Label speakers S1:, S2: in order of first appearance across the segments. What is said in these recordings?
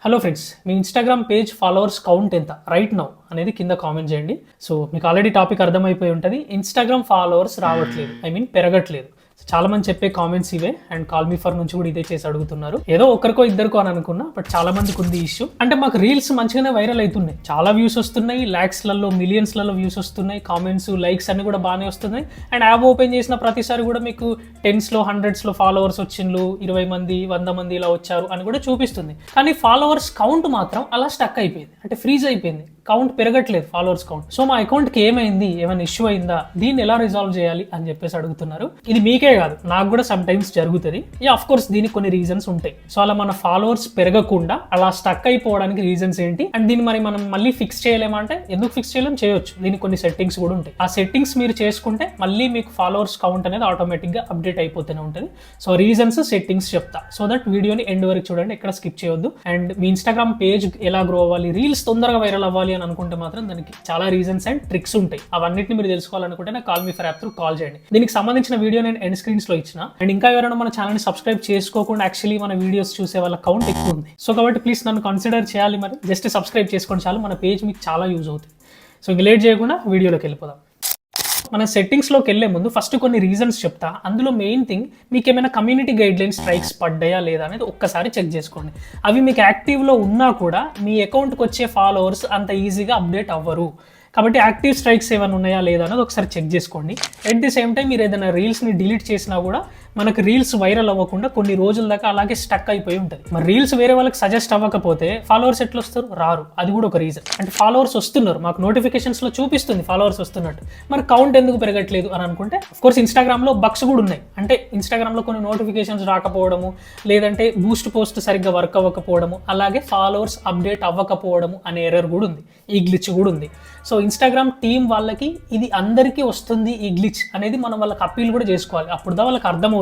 S1: Hello friends, మీ Instagram page followers count ఎంత right now అనేది కింద కామెంట్ చేయండి. సో మీకు ఆల్రెడీ టాపిక్ అర్థమైపోయి ఉంటుంది. ఇన్స్టాగ్రామ్ ఫాలోవర్స్ రావట్లేదు, పెరగట్లేదు. చాలా మంది చెప్పే కామెంట్స్ ఇవే. అండ్ కాల్ మీ ఫర్ నుంచి కూడా ఇదే చేసి అడుగుతున్నారు. ఏదో ఒకరికో ఇద్దరికో అని అనుకున్నా, బట్ చాలా మందికి ఉంది ఇష్యూ. అంటే మాకు రీల్స్ మంచిగానే వైరల్ అవుతున్నాయి, చాలా వ్యూస్ వస్తున్నాయి, ల్యాక్స్లలో మిలియన్స్లలో వ్యూస్ వస్తున్నాయి, కామెంట్స్ లైక్స్ అన్ని కూడా బాగానే వస్తున్నాయి. అండ్ యాప్ ఓపెన్ చేసిన ప్రతిసారి కూడా మీకు 10s లో 100s ఫాలోవర్స్ వచ్చిండ్రు, 20 మంది 100 మంది ఇలా వచ్చారు అని కూడా చూపిస్తుంది. కానీ ఫాలోవర్స్ కౌంట్ మాత్రం అలా స్టక్ అయిపోయింది, అంటే ఫ్రీజ్ అయిపోయింది. కౌంట్ పెరగట్లేదు, ఫాలోవర్స్ కౌంట్. సో మా అకౌంట్కి ఏమైంది, ఏమైనా ఇష్యూ అయిందా, దీన్ని ఎలా రిజాల్వ్ చేయాలి అని చెప్పేసి అడుగుతున్నారు. ఇది మీకే కాదు, నాకు కూడా సమ్ టైమ్స్ జరుగుతుంది. ఆఫ్ కోర్స్ దీనికి కొన్ని రీజన్స్ ఉంటాయి. సో అలా మన ఫాలోవర్స్ పెరగకుండా అలా స్టక్ అయిపోవడానికి రీజన్స్ ఏంటి, అండ్ దీన్ని మరి మనం మళ్ళీ ఫిక్స్ చేయలేమంటే ఎందుకు ఫిక్స్ చేయలేం, చేయొచ్చు. దీనికి కొన్ని సెట్టింగ్స్ కూడా ఉంటాయి. ఆ సెట్టింగ్స్ మీరు చేసుకుంటే మళ్ళీ మీకు ఫాలోవర్స్ కౌంట్ అనేది ఆటోమేటిక్ గా అప్డేట్ అయిపోతూనే ఉంటుంది. సో రీజన్స్, సెట్టింగ్స్ చెప్తా. సో దట్ వీడియోని ఎండ్ వరకు చూడండి, ఎక్కడ స్కిప్ చేయొద్దు. అండ్ మీ ఇన్స్టాగ్రామ్ పేజ్ ఎలా గ్రో అవ్వాలి, రీల్స్ తొందరగా వైరల్ అవ్వాలి అని అనుకుంటే మాత్రం దానికి చాలా రీజన్స్ అండ్ ట్రిక్స్ ఉంటాయి. అవన్నిటిని మీరు తెలుసుకోవాలనుకుంటే నాకు call me for app through call చేయండి. దీనికి సంబంధించిన వీడియో నేను ఎండ్ స్క్రీన్స్ లో ఇచ్చిన. అండ్ ఇంకా ఎవరైనా మన ఛానల్ ని సబ్స్క్రైబ్ చేసుకోకుండా యాక్చువల్లీ మన వీడియోస్ చూసే వాళ్ళ కౌంట్ ఎక్కువ ఉంది. సో కాబట్టి ప్లీజ్ నన్ను కన్సిడర్ చేయాలి. మరి జస్ట్ సబ్స్క్రైబ్ చేసుకోండి చాలు, మన పేజ్ మీకు చాలా యూజ్ అవుతుంది. సో ఇంక లేట్ చేయకుండా వీడియోలోకి వెళ్ళిపోదాం. మన సెట్టింగ్స్లోకి వెళ్లే ముందు ఫస్ట్ కొన్ని రీజన్స్ చెప్తా. అందులో మెయిన్ థింగ్, మీకు ఏమైనా కమ్యూనిటీ గైడ్లైన్స్ స్ట్రైక్స్ పడ్డాయా లేదా అనేది ఒక్కసారి చెక్ చేసుకోండి. అవి మీకు యాక్టివ్లో ఉన్నా కూడా మీ అకౌంట్కి వచ్చే ఫాలోవర్స్ అంత ఈజీగా అప్డేట్ అవ్వరు. కాబట్టి యాక్టివ్ స్ట్రైక్స్ ఏమైనా ఉన్నాయా లేదా అనేది ఒకసారి చెక్ చేసుకోండి. ఎట్ ది సేమ్ టైం మీరు ఏదైనా రీల్స్ని డిలీట్ చేసినా కూడా మనకు రీల్స్ వైరల్ అవ్వకుండా కొన్ని రోజుల దాకా అలాగే స్టక్ అయిపోయి ఉంటుంది. మరి రీల్స్ వేరే వాళ్ళకి సజెస్ట్ అవ్వకపోతే ఫాలోవర్స్ ఎట్లా వస్తారు, రారు. అది కూడా ఒక రీజన్. అంటే ఫాలోవర్స్ వస్తున్నారు, మాకు నోటిఫికేషన్స్లో చూపిస్తుంది ఫాలోవర్స్ వస్తున్నట్టు, మరి కౌంట్ ఎందుకు పెరగట్లేదు అని అనుకుంటే అఫ్కోర్స్ ఇన్స్టాగ్రామ్లో బగ్స్ కూడా ఉన్నాయి. అంటే ఇన్స్టాగ్రామ్లో కొన్ని నోటిఫికేషన్స్ రాకపోవడము, లేదంటే బూస్ట్ పోస్ట్ సరిగ్గా వర్క్ అవ్వకపోవడము, అలాగే ఫాలోవర్స్ అప్డేట్ అవ్వకపోవడము అనే ఎర్రర్ కూడా ఉంది, ఈ గ్లిచ్ కూడా ఉంది. సో ఇన్స్టాగ్రామ్ టీం వాళ్ళకి ఇది అందరికీ వస్తుంది ఈ గ్లిచ్ అనేది మనం వాళ్ళకి అప్పీల్ కూడా చేసుకోవాలి. అప్పుడుదా వాళ్ళకి అర్థమవుతుంది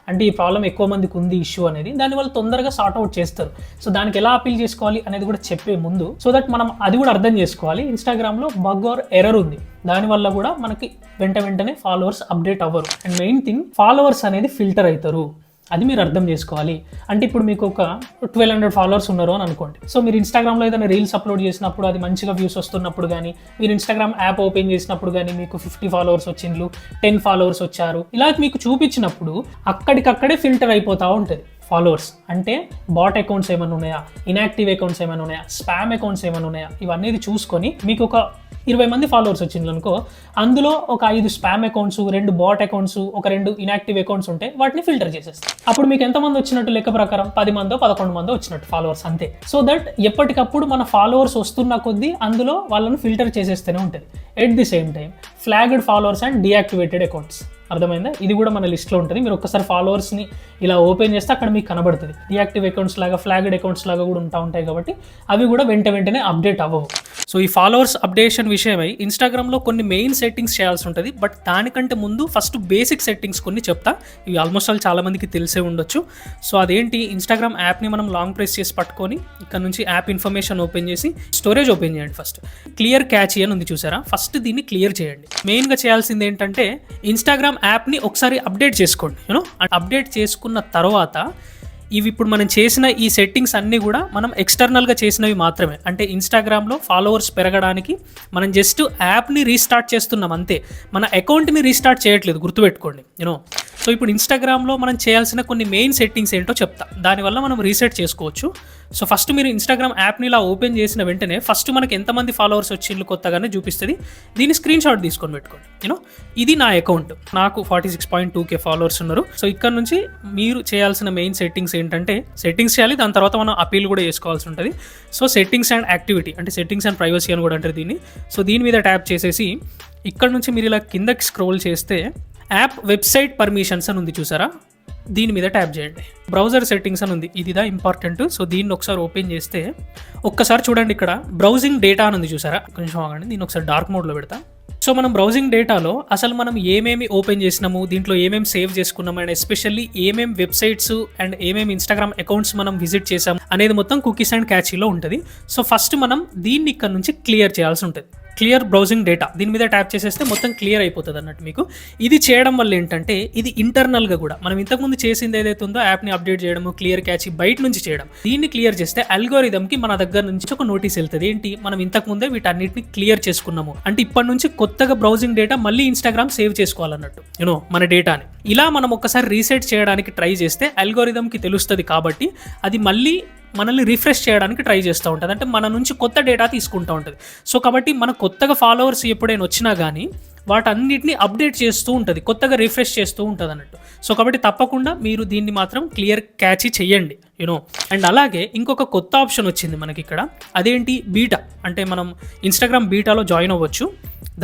S1: అంటే ఈ ప్రాబ్లం ఎక్కువ మందికి ఉంది ఇష్యూ అనేది, దాన్ని వాళ్ళు తొందరగా సార్ట్ అవుట్ చేస్తారు. సో దానికి ఎలా అప్పీల్ చేసుకోవాలి అనేది కూడా చెప్పే ముందు సో దట్ మనం అది కూడా అర్థం చేసుకోవాలి. ఇన్స్టాగ్రామ్లో బగ్ ఆర్ ఎర్రర్ ఉంది, దానివల్ల కూడా మనకి వెంటనే ఫాలోవర్స్ అప్డేట్ అవ్వరు. అండ్ మెయిన్ థింగ్, ఫాలోవర్స్ అనేది ఫిల్టర్ అవుతారు, అది మీరు అర్థం చేసుకోవాలి. అంటే ఇప్పుడు మీకు ఒక 1200 ఫాలోవర్స్ ఉన్నారు అని అనుకోండి. సో మీరు ఇన్స్టాగ్రామ్లో ఏదైనా రీల్స్ అప్లోడ్ చేసినప్పుడు, అది మంచిగా వ్యూస్ వస్తున్నప్పుడు కానీ, మీరు ఇన్స్టాగ్రామ్ యాప్ ఓపెన్ చేసినప్పుడు కానీ మీకు 50 ఫాలోవర్స్ వచ్చిండ్రు, 10 ఫాలోవర్స్ వచ్చారు, ఇలా మీకు చూపించినప్పుడు అక్కడికక్కడే ఫిల్టర్ అయిపోతూ ఉంటుంది ఫాలోవర్స్. అంటే బాట్ అకౌంట్స్ ఏమైనా ఉన్నాయా, ఇన్యాక్టివ్ అకౌంట్స్ ఏమైనా ఉన్నాయా, స్పామ్ అకౌంట్స్ ఏమైనా ఉన్నాయా, ఇవన్నీ చూసుకొని మీకు ఒక 20 మంది ఫాలోవర్స్ వచ్చింది అనుకో, అందులో ఒక 5 స్పామ్ అకౌంట్స్, 2 బాట్ అకౌంట్స్, ఒక 2 ఇన్యాక్టివ్ అకౌంట్స్ ఉంటే వాటిని ఫిల్టర్ చేసేస్తాం. అప్పుడు మీకు ఎంతమంది వచ్చినట్టు లెక్క ప్రకారం 10 మందో 11 మందో వచ్చినట్టు ఫాలోవర్స్, అంతే. సో దట్ ఎప్పటికప్పుడు మన ఫాలోవర్స్ వస్తున్న కొద్దీ అందులో వాళ్ళని ఫిల్టర్ చేసేస్తూనే ఉంటుంది. At the same time flagged followers and deactivated accounts, అర్థమైందా? ఇది కూడా మన లిస్ట్లో ఉంటుంది. మీరు ఒక్కసారి ఫాలోవర్స్ని ఇలా ఓపెన్ చేస్తే అక్కడ మీకు కనబడుతుంది. డీయాక్టివ్ అకౌంట్స్ లాగా, ఫ్లాగ్డ్ అకౌంట్స్ లాగా కూడా ఉంటాయి కాబట్టి అవి కూడా వెంటనే అప్డేట్ అవ్వవు. సో ఈ ఫాలోవర్స్ అప్డేషన్ విషయమై ఇన్స్టాగ్రామ్లో కొన్ని మెయిన్ సెట్టింగ్స్ చేయాల్సి ఉంటుంది. బట్ దానికంటే ముందు ఫస్ట్ బేసిక్ సెట్టింగ్స్ కొన్ని చెప్తా. ఇవి ఆల్మోస్ట్ చాలా మందికి తెలిసే ఉండొచ్చు. సో అదేంటి, ఇన్స్టాగ్రామ్ యాప్ని మనం లాంగ్ ప్రెస్ చేసి పట్టుకొని ఇక్కడ నుంచి యాప్ ఇన్ఫర్మేషన్ ఓపెన్ చేసి స్టోరేజ్ ఓపెన్ చేయండి. ఫస్ట్ క్లియర్ క్యాచ్ అని ఉంది చూసారా, ఫస్ట్ దీన్ని క్లియర్ చేయండి. మెయిన్గా చేయాల్సింది ఏంటంటే ఇన్స్టాగ్రామ్ యాప్ని ఒకసారి అప్డేట్ చేసుకోండి. అప్డేట్ చేసుకున్న తర్వాత ఇవి ఇప్పుడు మనం చేసిన ఈ సెట్టింగ్స్ అన్నీ కూడా మనం ఎక్స్టర్నల్గా చేసినవి మాత్రమే. అంటే ఇన్స్టాగ్రామ్లో ఫాలోవర్స్ పెరగడానికి మనం జస్ట్ యాప్ని రీస్టార్ట్ చేస్తున్నాం అంతే, మన అకౌంట్ని రీస్టార్ట్ చేయట్లేదు, గుర్తుపెట్టుకోండి. సో ఇప్పుడు ఇన్స్టాగ్రామ్లో మనం చేయాల్సిన కొన్ని మెయిన్ సెట్టింగ్స్ ఏంటో చెప్తా, దానివల్ల మనం రీసెట్ చేసుకోవచ్చు. సో ఫస్ట్ మీరు ఇన్స్టాగ్రామ్ యాప్ని ఇలా ఓపెన్ చేసిన వెంటనే ఫస్ట్ మనకి ఎంతమంది ఫాలోవర్స్ వచ్చిండ్రు కొత్తగానే చూపిస్తుంది. దీన్ని స్క్రీన్ షాట్ తీసుకొని పెట్టుకోండి. ఇది నా అకౌంట్, నాకు 46.2K ఫాలోవర్స్ ఉన్నారు. సో ఇక్కడ నుంచి మీరు చేయాల్సిన మెయిన్ సెట్టింగ్స్ ఏంటంటే, సెట్టింగ్స్ చేయాలి, దాని తర్వాత మనం అపీల్ కూడా చేసుకోవాల్సి ఉంటుంది. సో సెట్టింగ్స్ అండ్ యాక్టివిటీ, అంటే సెట్టింగ్స్ అండ్ ప్రైవసీ అని కూడా అంటారు దీన్ని. సో దీని మీద ట్యాప్ చేసేసి ఇక్కడ నుంచి మీరు ఇలా కిందకి స్క్రోల్ చేస్తే యాప్ వెబ్సైట్ పర్మిషన్స్ అని ఉంది చూసారా, దీని మీద ట్యాప్ చేయండి. బ్రౌజర్ సెట్టింగ్స్ అని ఉంది, ఇదిదా ఇంపార్టెంట్. సో దీన్ని ఒకసారి ఓపెన్ చేస్తే ఒక్కసారి చూడండి, ఇక్కడ బ్రౌజింగ్ డేటా అని ఉంది చూసారా, కొంచెం ఆగండి, దీన్ని ఒకసారి డార్క్ మోడ్లో పెడతా. సో మనం బ్రౌజింగ్ డేటాలో అసలు మనం ఏమేమి ఓపెన్ చేసినాము, దీంట్లో ఏమేమి సేవ్ చేసుకున్నాము, అండ్ ఎస్పెషల్లీ ఏమేమి వెబ్సైట్స్ అండ్ ఏమేమి ఇన్స్టాగ్రామ్ అకౌంట్స్ మనం విజిట్ చేసాం అనేది మొత్తం కుకీస్ అండ్ క్యాచీలో ఉంటుంది. సో ఫస్ట్ మనం దీన్ని ఇక్కడ నుంచి క్లియర్ చేయాల్సి ఉంటుంది. క్లియర్ బ్రౌజింగ్ డేటా దీని మీద ట్యాప్ చేసేస్తే మొత్తం క్లియర్ అయిపోతుంది అన్నట్టు మీకు. ఇది చేయడం వల్ల ఏంటంటే ఇది ఇంటర్నల్గా కూడా మనం ఇంతకుముందు చేసింది ఏదైతే ఉందో యాప్ని అప్డేట్ చేయడము, క్లియర్ క్యాచ్ బయట నుంచి చేయడం, దీన్ని క్లియర్ చేస్తే అల్గోరిథంకి మన దగ్గర నుంచి ఒక నోటీస్ వెళ్తుంది. ఏంటి, మనం ఇంతకుముందే వీటన్నిటిని క్లియర్ చేసుకున్నాము అంటే ఇప్పటి నుంచి కొత్తగా బ్రౌజింగ్ డేటా మళ్ళీ ఇన్స్టాగ్రామ్ సేవ్ చేసుకోవాలన్నట్టు మన డేటాని. ఇలా మనం ఒక్కసారి రీసెట్ చేయడానికి ట్రై చేస్తే అల్గోరిథంకి తెలుస్తుంది కాబట్టి అది మళ్ళీ మనల్ని రిఫ్రెష్ చేయడానికి ట్రై చేస్తూ ఉంటుంది, అంటే మన నుంచి కొత్త డేటా తీసుకుంటూ ఉంటుంది. సో కాబట్టి మన కొత్తగా ఫాలోవర్స్ ఎప్పుడైనా వచ్చినా కానీ వాటన్నిటిని అప్డేట్ చేస్తూ ఉంటుంది, కొత్తగా రిఫ్రెష్ చేస్తూ ఉంటుంది అన్నట్టు. సో కాబట్టి తప్పకుండా మీరు దీన్ని మాత్రం క్లియర్ క్యాచ్ చేయండి అండ్ అలాగే ఇంకొక కొత్త ఆప్షన్ వచ్చింది మనకి ఇక్కడ, అదేంటి బీటా. అంటే మనం ఇన్స్టాగ్రామ్ బీటాలో జాయిన్ అవ్వచ్చు,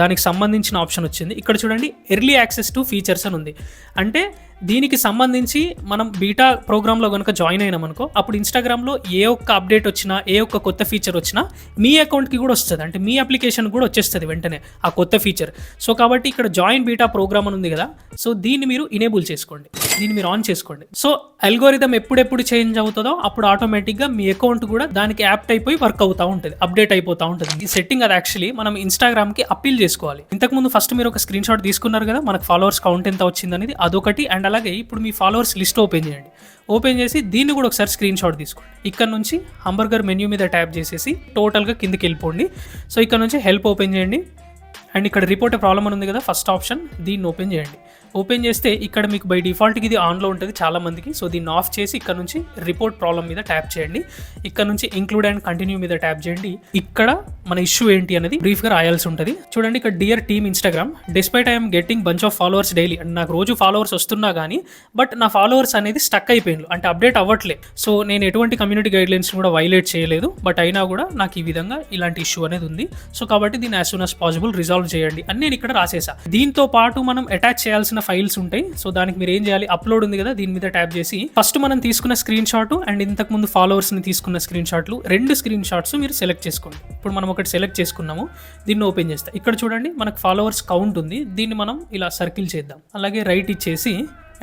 S1: దానికి సంబంధించిన ఆప్షన్ వచ్చింది ఇక్కడ చూడండి, ఎర్లీ యాక్సెస్ టు ఫీచర్స్ అని ఉంది. అంటే దీనికి సంబంధించి మనం బీటా ప్రోగ్రామ్లో కనుక జాయిన్ అయినాం అనుకో, అప్పుడు ఇన్స్టాగ్రామ్లో ఏ ఒక్క అప్డేట్ వచ్చినా, ఏ ఒక్క కొత్త ఫీచర్ వచ్చినా మీ అకౌంట్కి కూడా వస్తుంది, అంటే మీ అప్లికేషన్ కూడా వచ్చేస్తుంది వెంటనే ఆ కొత్త ఫీచర్. సో కాబట్టి ఇక్కడ జాయిన్ బీటా ప్రోగ్రామ్ అని ఉంది కదా, సో దీన్ని మీరు ఇనేబుల్ చేసుకోండి, దీన్ని మీరు ఆన్ చేసుకోండి. సో అల్గోరిథం ఎప్పుడెప్పుడు చేంజ్ అవుతుందో అప్పుడు ఆటోమేటిక్గా మీ అకౌంట్ కూడా దానికి యాప్ట్ అయిపోయి వర్క్ అవుతూ ఉంటుంది, అప్డేట్ అయిపోతూ ఉంటుంది. ఈ సెట్టింగ్ అది యాక్చువల్లీ మనం ఇన్స్టాగ్రామ్కి అప్పీల్ చేసుకోవాలి. ఇంతకుముందు ఫస్ట్ మీరు ఒక స్క్రీన్ షాట్ తీసుకున్నారు కదా మనకు ఫాలోవర్స్ కౌంట్ ఎంత వచ్చింది అనేది, అదొకటి. అండ్ అలాగే ఇప్పుడు మీ ఫాలోవర్స్ లిస్ట్ ఓపెన్ చేయండి, ఓపెన్ చేసి దీన్ని కూడా ఒకసారి స్క్రీన్ షాట్ తీసుకోండి. ఇక్కడ నుంచి హంబర్గర్ మెన్యూ మీద ట్యాప్ చేసేసి టోటల్గా కిందకి వెళ్ళిపోండి. సో ఇక్కడ నుంచి హెల్ప్ ఓపెన్ చేయండి అండ్ ఇక్కడ రిపోర్ట్ ప్రాబ్లమ్ అని ఉంది కదా ఫస్ట్ ఆప్షన్, దీన్ని ఓపెన్ చేయండి. ఓపెన్ చేస్తే ఇక్కడ మీకు బై డిఫాల్ట్కి ఇది ఆన్లో ఉంటుంది చాలా మందికి. సో దీన్ని ఆఫ్ చేసి ఇక్కడ నుంచి రిపోర్ట్ ప్రాబ్లమ్ మీద ట్యాప్ చేయండి, ఇక్కడ నుంచి ఇంక్లూడ్ అండ్ కంటిన్యూ మీద ట్యాప్ చేయండి. ఇక్కడ మన ఇష్యూ ఏంటి అనేది బ్రీఫ్గా రాయాల్సి ఉంటుంది. చూడండి ఇక్కడ dear team Instagram, despite I'm getting bunch of followers daily, అంటే నాకు రోజు ఫాలోవర్స్ వస్తున్నా కానీ బట్ నా ఫాలోవర్స్ అనేది స్టక్ అయిపోయింది, అంటే అప్డేట్ అవ్వట్లేదు. సో నేను ఎటువంటి కమ్యూనిటీ గైడ్లైన్స్ కూడా వైలేట్ చేయలేదు, బట్ అయినా కూడా నాకు ఈ విధంగా ఇలాంటి ఇష్యూ అనేది ఉంది. సో కాబట్టి దీన్ని as soon as possible resolve చేయండి అని నేను ఇక్కడ రాసేసా. దీంతో పాటు మనం అటాచ్ చేయాల్సిన ఫైల్స్ ఉంటాయి. సో దానికి మీరు ఏం చేయాలి, అప్లోడ్ ఉంది కదా దీని మీద ట్యాప్ చేసి ఫస్ట్ మనం తీసుకున్న స్క్రీన్ షాట్ అండ్ ఇంతకు ముందు ఫాలోవర్స్ ని తీసుకున్న స్క్రీన్ షాట్లు, రెండు స్క్రీన్ షాట్స్ మీరు సెలెక్ట్ చేసుకోండి. ఇప్పుడు మనం ఒకటి సెలెక్ట్ చేసుకున్నాము, దీన్ని ఓపెన్ చేస్తాం. ఇక్కడ చూడండి మనకు ఫాలోవర్స్ కౌంట్ ఉంది, దీన్ని మనం ఇలా సర్కిల్ చేద్దాం, అలాగే రైట్ ఇచ్చేసి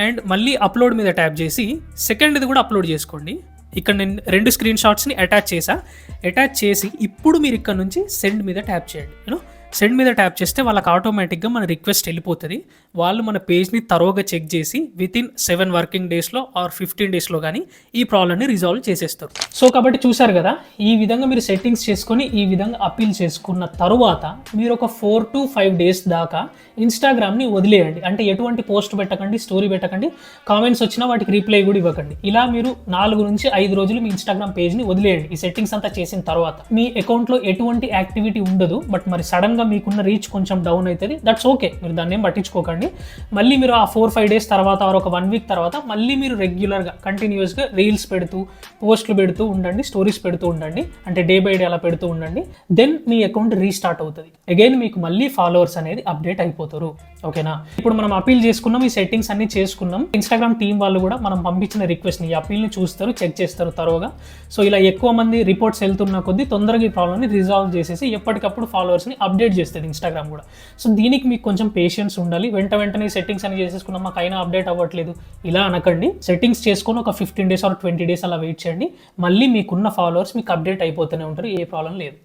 S1: అండ్ మళ్ళీ అప్లోడ్ మీద ట్యాప్ చేసి సెకండ్ది కూడా అప్లోడ్ చేసుకోండి. ఇక్కడ నేను రెండు స్క్రీన్ షాట్స్ని అటాచ్ చేసి ఇప్పుడు మీరు ఇక్కడ నుంచి సెండ్ మీద ట్యాప్ చేయండి. సెండ్ మీద ట్యాప్ చేస్తే వాళ్ళకి ఆటోమేటిక్గా మన రిక్వెస్ట్ వెళ్ళిపోతుంది. వాళ్ళు మన పేజ్ని తరోగా చెక్ చేసి వితిన్ 7 వర్కింగ్ డేస్లో ఆర్ 15 డేస్లో కానీ ఈ ప్రాబ్లమ్ని రిజాల్వ్ చేసేస్తారు. సో కాబట్టి చూసారు కదా, ఈ విధంగా మీరు సెట్టింగ్స్ చేసుకొని ఈ విధంగా అప్పీల్ చేసుకున్న తరువాత మీరు ఒక 4 to 5 డేస్ దాకా ఇన్స్టాగ్రామ్ని వదిలేయండి. అంటే ఎటువంటి పోస్ట్ పెట్టకండి, స్టోరీ పెట్టకండి, కామెంట్స్ వచ్చినా వాటికి రిప్లై కూడా ఇవ్వకండి. ఇలా మీరు 4 నుంచి 5 రోజులు మీ ఇన్స్టాగ్రామ్ పేజ్ని వదిలేయండి. ఈ సెట్టింగ్స్ అంతా చేసిన తర్వాత మీ అకౌంట్లో ఎటువంటి యాక్టివిటీ ఉండదు, బట్ మరి సడన్గా మీకున్న రీచ్ కొంచెం డౌన్ అవుతుంది, దట్స్ ఓకే, మీరు దాన్ని ఏం పట్టించుకోకండి. మళ్ళీ మీరు ఆ 4-5 డేస్ తర్వాత ఒక 1 వీక్ తర్వాత మళ్ళీ మీరు రెగ్యులర్గా కంటిన్యూస్గా రీల్స్ పెడుతూ, పోస్టులు పెడుతూ ఉండండి, స్టోరీస్ పెడుతూ ఉండండి, అంటే డే బై డే అలా పెడుతూ ఉండండి. దెన్ మీ అకౌంట్ రీస్టార్ట్ అవుతుంది, అగైన్ మీకు మళ్ళీ ఫాలోవర్స్ అనేది అప్డేట్ అయిపోతారు. ఓకేనా, ఇప్పుడు మనం అపీల్ చేసుకున్నాం, ఈ సెట్టింగ్స్ అన్ని చేసుకున్నాం. ఇన్స్టాగ్రామ్ టీం వాళ్ళు కూడా మనం పంపించిన రిక్వెస్ట్ని, ఈ అపీల్ని చూస్తారు, చెక్ చేస్తారు తరోగా. సో ఇలా ఎక్కువ మంది రిపోర్ట్స్ వెళ్తున్న కొద్దీ తొందరగా ఈ ప్రాబ్లమ్ని రిజాల్వ్ చేసేసి ఎప్పటికప్పుడు ఫాలోవర్స్ని అప్డేట్ చేస్తుంది ఇన్స్టాగ్రామ్ కూడా. సో దీనికి మీకు కొంచెం పేషెన్స్ ఉండాలి. వెంటనే సెట్టింగ్స్ అని చేసేసుకున్నాం, మాకు అయినా అప్డేట్ అవ్వట్లేదు ఇలా అనకండి. సెట్టింగ్స్ చేసుకొని ఒక 15 డేస్ ఆర్ 20 డేస్ అలా వెయిట్ చేయండి, మళ్ళీ మీకున్న ఫాలోవర్స్ మీకు అప్డేట్ అయిపోతూనే ఉంటారు, ఏ ప్రాబ్లం లేదు.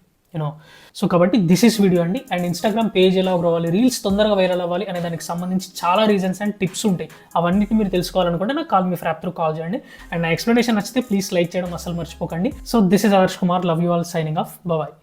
S1: సో కాబట్టి దిస్ ఇస్ వీడియో అండి. అండ్ ఇన్స్టాగ్రామ్ పేజ్ ఎలా గ్రో అవ్వాలి, రీల్స్ తొందరగా వైరల్ అవ్వాలి అనే దానికి సంబంధించి చాలా రీజన్స్ అండ్ టిప్స్ ఉంటాయి. అవన్నిటిని మీరు తెలుసుకోవాలనుకుంటే నాకు కాల్ మీ ఫ్రాప్ త్రూ కాల్ చేయండి. అండ్ నా ఎక్స్ప్లెనేషన్ నచ్చితే ప్లీజ్ లైక్ చేయడం అసలు మర్చిపోకండి. So this is Adarsh Kumar, love you all, signing off, bye.